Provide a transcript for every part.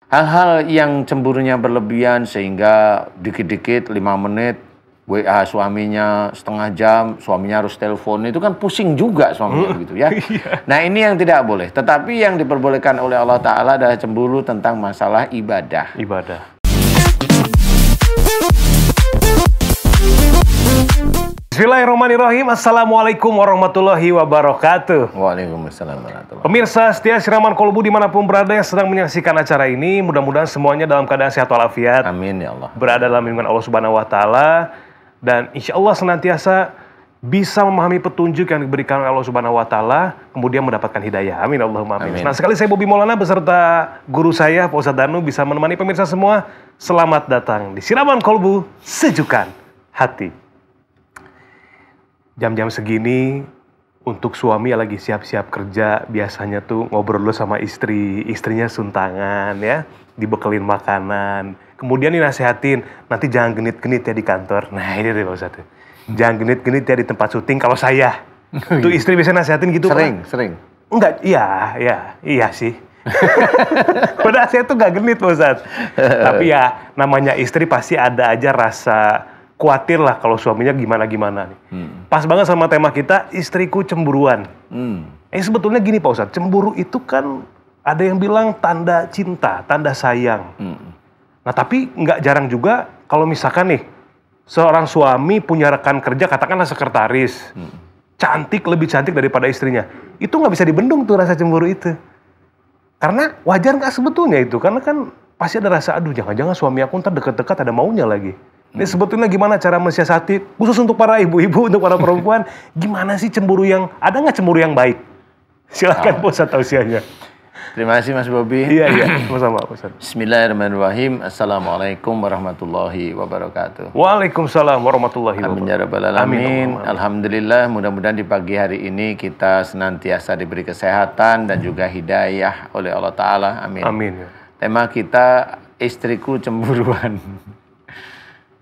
Hal-hal yang cemburunya berlebihan sehingga dikit-dikit 5 menit WA suaminya setengah jam, suaminya harus telepon, itu kan pusing juga suaminya begitu ya. Nah ini yang tidak boleh. Tetapi yang diperbolehkan oleh Allah Ta'ala adalah cemburu tentang masalah ibadah. Bismillahirrahmanirrahim. Assalamualaikum warahmatullahi wabarakatuh. Waalaikumsalam warahmatullahi wabarakatuh. Pemirsa setia Siraman Kolbu dimanapun berada yang sedang menyaksikan acara ini, mudah-mudahan semuanya dalam keadaan sehat walafiat. Amin ya Allah. Berada dalam lindungan Allah Subhanahu Wa Taala dan insya Allah senantiasa bisa memahami petunjuk yang diberikan oleh Allah Subhanahu Wa Taala, kemudian mendapatkan hidayah. Amin Allahumma amin. Nah sekali saya Bobi Maulana beserta guru saya Pak Ustadz Danu bisa menemani pemirsa semua. Selamat datang di Siraman Kolbu, sejukan hati. Jam-jam segini untuk suami yang lagi siap-siap kerja biasanya tuh ngobrol dulu sama istrinya suntangan ya, dibekelin makanan, kemudian dinasehatin nanti jangan genit-genit ya di kantor. Nah ini deh Pak Ustadz, jangan genit-genit ya di tempat syuting. Kalau saya tuh istri biasanya nasehatin gitu. Sering. Enggak, iya sih. Padahal saya tuh gak genit Pak Ustadz. Tapi ya namanya istri pasti ada aja rasa khawatir lah kalau suaminya gimana-gimana nih. Pas banget sama tema kita, istriku cemburuan. Sebetulnya gini Pak Ustadz, cemburu itu kan ada yang bilang tanda cinta, tanda sayang. Nah tapi nggak jarang juga kalau misalkan nih, seorang suami punya rekan kerja, katakanlah sekretaris, lebih cantik daripada istrinya. Itu nggak bisa dibendung tuh rasa cemburu itu. Karena wajar nggak sebetulnya itu, karena kan pasti ada rasa, aduh jangan-jangan suami aku ntar deket-deket ada maunya lagi. Ini sebetulnya gimana cara mensiasati, khusus untuk para ibu-ibu, untuk para perempuan, gimana sih cemburu yang, ada nggak cemburu yang baik? Silakan Pak Ustadz tausiahnya. Terima kasih Mas Bobi. Iya, sama-sama Pak Ustadz. Bismillahirrahmanirrahim. Assalamualaikum warahmatullahi wabarakatuh. Waalaikumsalam warahmatullahi wabarakatuh. Amin ya rabbal alamin. Alhamdulillah, mudah-mudahan di pagi hari ini kita senantiasa diberi kesehatan dan juga hidayah oleh Allah Ta'ala. Amin. Amin. Tema kita, istriku cemburuan.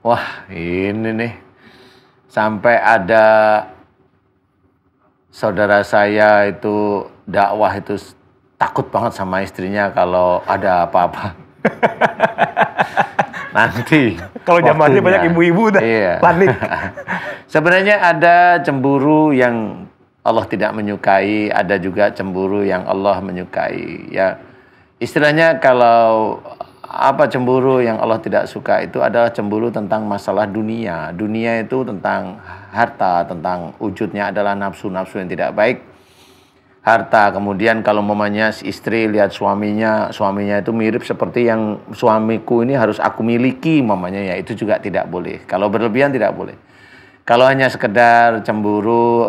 Wah, ini nih. Sampai ada saudara saya itu dakwah itu takut banget sama istrinya kalau ada apa-apa. Nanti. Kalau zamannya banyak ibu-ibu udah panik. Sebenarnya ada cemburu yang Allah tidak menyukai, ada juga cemburu yang Allah menyukai. Ya, istilahnya kalau apa cemburu yang Allah tidak suka itu adalah cemburu tentang masalah dunia. Dunia itu tentang harta, tentang wujudnya adalah nafsu-nafsu yang tidak baik. Harta, kemudian kalau mamanya si istri lihat suaminya itu mirip seperti yang suamiku ini harus aku miliki mamanya, ya itu juga tidak boleh. Kalau berlebihan tidak boleh. Kalau hanya sekedar cemburu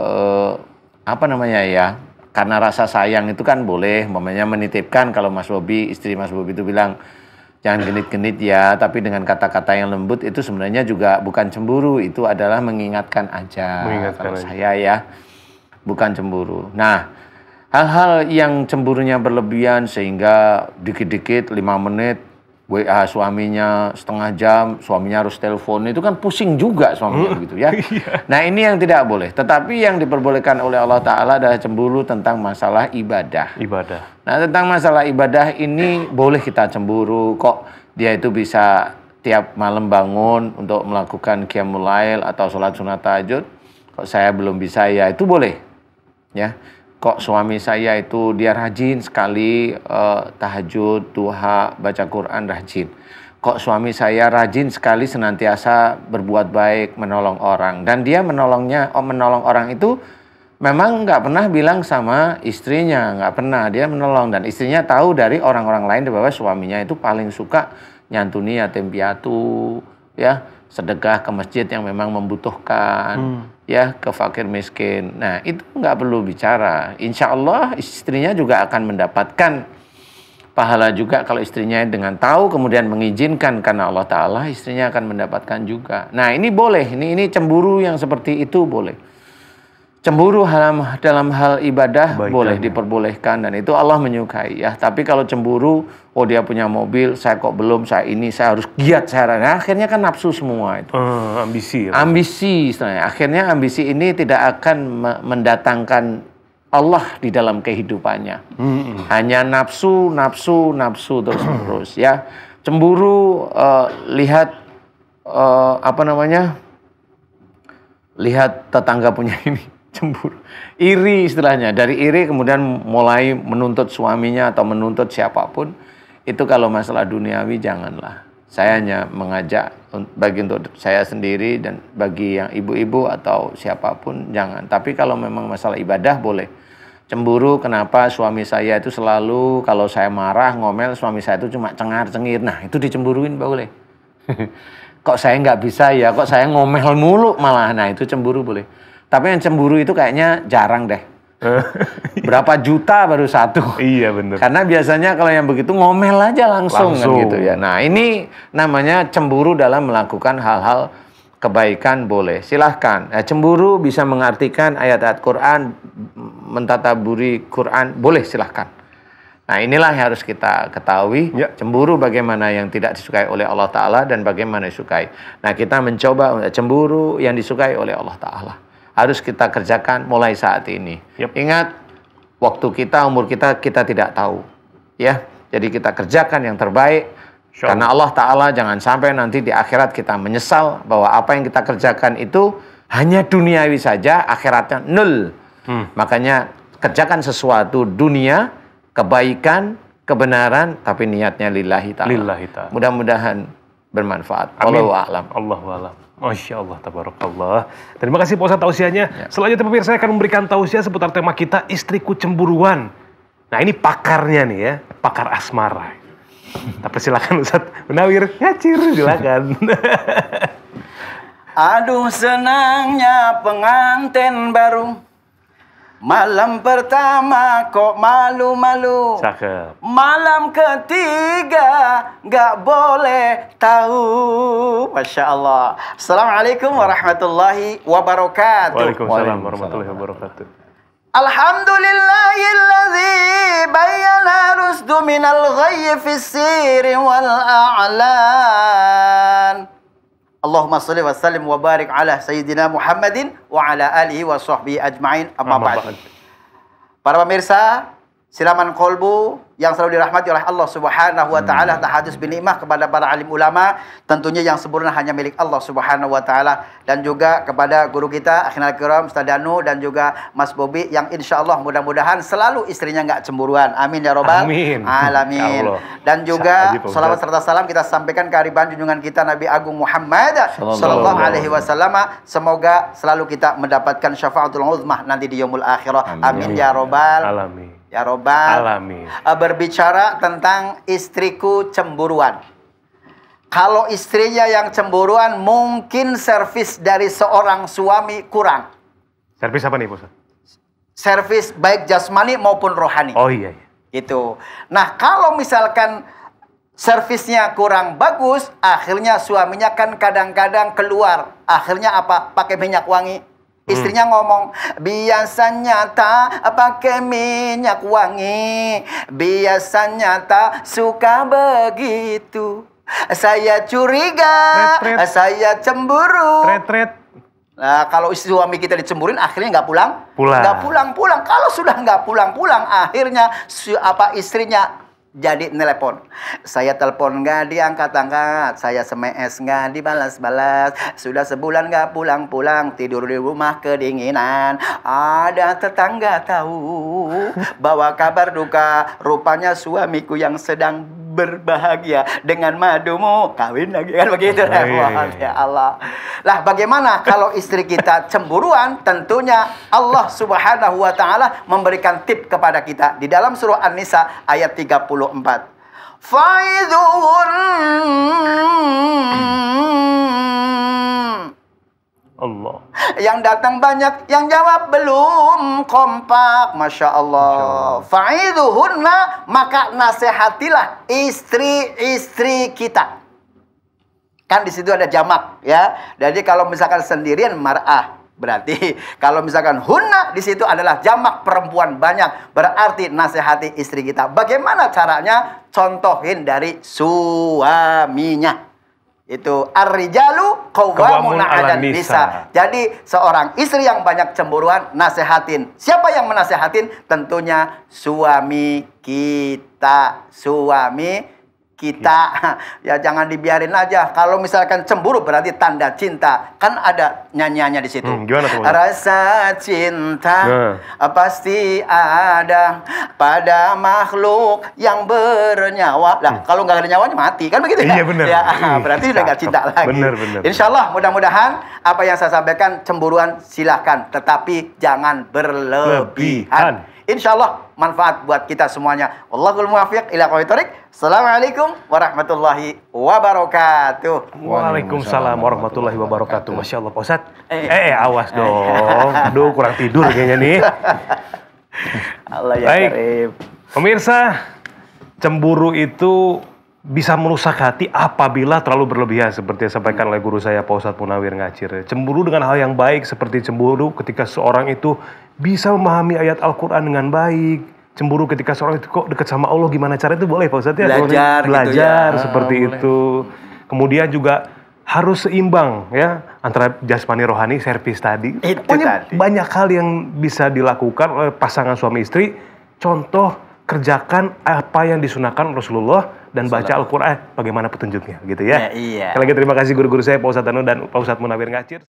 karena rasa sayang itu kan boleh, mamanya menitipkan. Kalau Mas Bobi, istri Mas Bobi itu bilang jangan genit-genit ya, tapi dengan kata-kata yang lembut itu sebenarnya juga bukan cemburu, itu adalah mengingatkan aja. Kalau saya ya, bukan cemburu. Nah, hal-hal yang cemburunya berlebihan sehingga dikit-dikit 5 menit WA suaminya setengah jam, suaminya harus telepon, itu kan pusing juga suaminya begitu ya. Nah ini yang tidak boleh. Tetapi yang diperbolehkan oleh Allah Ta'ala adalah cemburu tentang masalah ibadah. Nah tentang masalah ibadah ini boleh kita cemburu. Kok dia itu bisa tiap malam bangun untuk melakukan qiyamul lail atau sholat sunat tahajud, kok saya belum bisa, ya itu boleh ya. Kok suami saya itu dia rajin sekali tahajud, duha, baca Quran rajin. Kok suami saya rajin sekali senantiasa berbuat baik, menolong orang. Dan dia menolong orang itu memang nggak pernah bilang sama istrinya, nggak pernah. Dia menolong dan istrinya tahu dari orang-orang lain bahwa suaminya itu paling suka nyantuni yatim piatu, ya, sedekah ke masjid yang memang membutuhkan. Ya, ke fakir miskin. Nah, itu nggak perlu bicara. Insya Allah istrinya juga akan mendapatkan pahala juga kalau istrinya dengan tahu kemudian mengizinkan karena Allah Ta'ala, istrinya akan mendapatkan juga. Nah, ini boleh. Ini cemburu yang seperti itu boleh. Cemburu dalam hal ibadah boleh diperbolehkan dan itu Allah menyukai ya. Tapi kalau cemburu, oh dia punya mobil, saya kok belum, saya harus giat nah, akhirnya kan nafsu semua itu. Ambisi. Ambisi istilahnya. Akhirnya ambisi ini tidak akan mendatangkan Allah di dalam kehidupannya. Hanya nafsu, nafsu, nafsu terus ya. Cemburu, lihat lihat tetangga punya ini, cemburu. Iri istilahnya. Dari iri kemudian mulai menuntut suaminya atau menuntut siapapun. Itu kalau masalah duniawi janganlah. Saya hanya mengajak bagi untuk saya sendiri dan bagi yang ibu-ibu atau siapapun jangan. Tapi kalau memang masalah ibadah boleh. Cemburu kenapa suami saya itu selalu kalau saya marah ngomel suami saya itu cuma cengar-cengir. Nah itu dicemburuin boleh. Kok saya nggak bisa ya, kok saya ngomel mulu malah. Nah itu cemburu boleh. Tapi yang cemburu itu kayaknya jarang deh. Berapa juta baru satu. Iya benar. Karena biasanya kalau yang begitu ngomel aja langsung. Kan gitu ya. Nah ini namanya cemburu dalam melakukan hal-hal kebaikan boleh. Silahkan. Cemburu bisa mengartikan ayat-ayat Quran, mentadaburi Quran, boleh silahkan. Nah inilah yang harus kita ketahui. Ya. Cemburu bagaimana yang tidak disukai oleh Allah Ta'ala dan bagaimana disukai. Nah kita mencoba cemburu yang disukai oleh Allah Ta'ala. Harus kita kerjakan mulai saat ini. Yep. Ingat, waktu kita, umur kita tidak tahu. Ya, jadi kita kerjakan yang terbaik. Sure. Karena Allah Ta'ala jangan sampai nanti di akhirat kita menyesal bahwa apa yang kita kerjakan itu hanya duniawi saja, akhiratnya nol. Makanya kerjakan sesuatu dunia, kebaikan, kebenaran, tapi niatnya lillahi ta'ala. Lillahi ta'ala. Mudah-mudahan bermanfaat. Wallahu a'lam. Allahu a'lam. Masya Allah, tabarakallah. Terima kasih Pak Ustadz tausiahnya. Ya. Selanjutnya pemirsa saya akan memberikan tausiah seputar tema kita, istriku cemburuan. Nah ini pakarnya nih ya, pakar asmara. Tapi silakan Ustadz Munawir, ngacir silakan. Aduh senangnya pengantin baru, malam pertama kok malu-malu. Cakep. Malam ketiga gak boleh tahu. Masya Allah. Assalamualaikum warahmatullahi wabarakatuh. Waalaikumsalam warahmatullahi wabarakatuh. Alhamdulillahilladzi bayyana rusdu minal ghayyi fis sirri wal a'lan. Allahumma shalli wa sallim wa barik ala sayyidina Muhammadin wa ala alihi wa sahbihi ajma'in. Amma ba'd. Para pemirsa, silaman kolbu yang selalu dirahmati oleh Allah Subhanahu wa taala, tahadus bin nikmah kepada para alim ulama, tentunya yang sempurna hanya milik Allah Subhanahu wa taala, dan juga kepada guru kita Akhirul Kiram Ustaz Danu dan juga Mas Bobi yang insyaallah mudah-mudahan selalu istrinya nggak cemburuan. Amin ya robbal alamin. Dan juga salawat serta salam kita sampaikan ke hariban junjungan kita Nabi Agung Muhammad sallallahu alaihi wasallam. Semoga selalu kita mendapatkan syafaatul uzmah nanti di yaumul akhirah. Amin ya robbal alamin. Ya robbal alamin. Berbicara tentang istriku cemburuan. Kalau istrinya yang cemburuan, mungkin servis dari seorang suami kurang. Servis apa nih, Ustaz? Servis baik jasmani maupun rohani. Oh iya. Gitu. Nah, kalau misalkan servisnya kurang bagus, akhirnya suaminya kan kadang-kadang keluar. Akhirnya apa? Pakai minyak wangi. Istrinya ngomong, biasanya tak pakai minyak wangi, biasanya tak suka begitu. Saya curiga, saya cemburu. Nah, kalau suami kita dicemburin, akhirnya nggak pulang. Nggak pulang-pulang. Kalau sudah nggak pulang-pulang, akhirnya istrinya jadi telepon. Saya telepon nggak diangkat-angkat, saya SMS nggak dibalas-balas, sudah sebulan nggak pulang-pulang, tidur di rumah kedinginan. Ada tetangga tahu bawa kabar duka, rupanya suamiku yang sedang berbahagia dengan madumu kawin lagi, kan begitu. Ya Allah. Lah bagaimana kalau istri kita cemburuan? Tentunya Allah Subhanahu wa taala memberikan tip kepada kita di dalam surah An-Nisa ayat 34. Faidhun Allah. Yang datang banyak, yang jawab belum kompak. Masya Allah. Fa'iduhunna, maka nasihatilah istri-istri kita. Kan di situ ada jamak ya. Jadi kalau misalkan sendirian mar'ah, berarti kalau misalkan hunna di situ adalah jamak perempuan banyak, berarti nasihati istri kita. Bagaimana caranya? Contohin dari suaminya. Itu ar-rijalu qawwamun 'alan nisa. Jadi seorang istri yang banyak cemburuan, nasehatin. Siapa yang menasehatin? Tentunya suami kita. Suami kita. Ya jangan dibiarin aja. Kalau misalkan cemburu berarti tanda cinta. Kan ada nyanyiannya di situ. Gimana tuh? Rasa cinta pasti ada pada makhluk yang bernyawa. Lah, kalau nggak ada nyawanya mati, kan begitu ya? Iya benar. Ya, berarti udah nggak cinta lagi. Benar. Insya Allah mudah-mudahan apa yang saya sampaikan cemburuan silahkan, tetapi jangan berlebihan. Insya Allah manfaat buat kita semuanya. Wallahul muwaffiq ila aqwamit thoriq. Assalamualaikum warahmatullahi wabarakatuh. Waalaikumsalam warahmatullahi wabarakatuh. Masya Allah, Pak Ustadz. Awas dong. Aduh, kurang tidur kayaknya nih. Allah ya Baik. karim. Pemirsa, cemburu itu bisa merusak hati apabila terlalu berlebihan, seperti yang disampaikan oleh guru saya, Pak Ustadz Munawir Ngacir. Cemburu dengan hal yang baik, seperti cemburu ketika seorang itu bisa memahami ayat Al-Quran dengan baik. Cemburu ketika seorang itu kok dekat sama Allah, gimana cara itu boleh Pak Ustadz ya? Belajar gitu ya. seperti itu. Kemudian juga harus seimbang ya antara jasmani rohani, servis tadi. Pokoknya banyak hal yang bisa dilakukan oleh pasangan suami istri. Contoh, kerjakan apa yang disunahkan Rasulullah dan baca Al-Quran bagaimana petunjuknya gitu ya. Iya. Sekali lagi terima kasih guru-guru saya Pak Ustadz Anu dan Pak Ustadz Munawir Ngacir.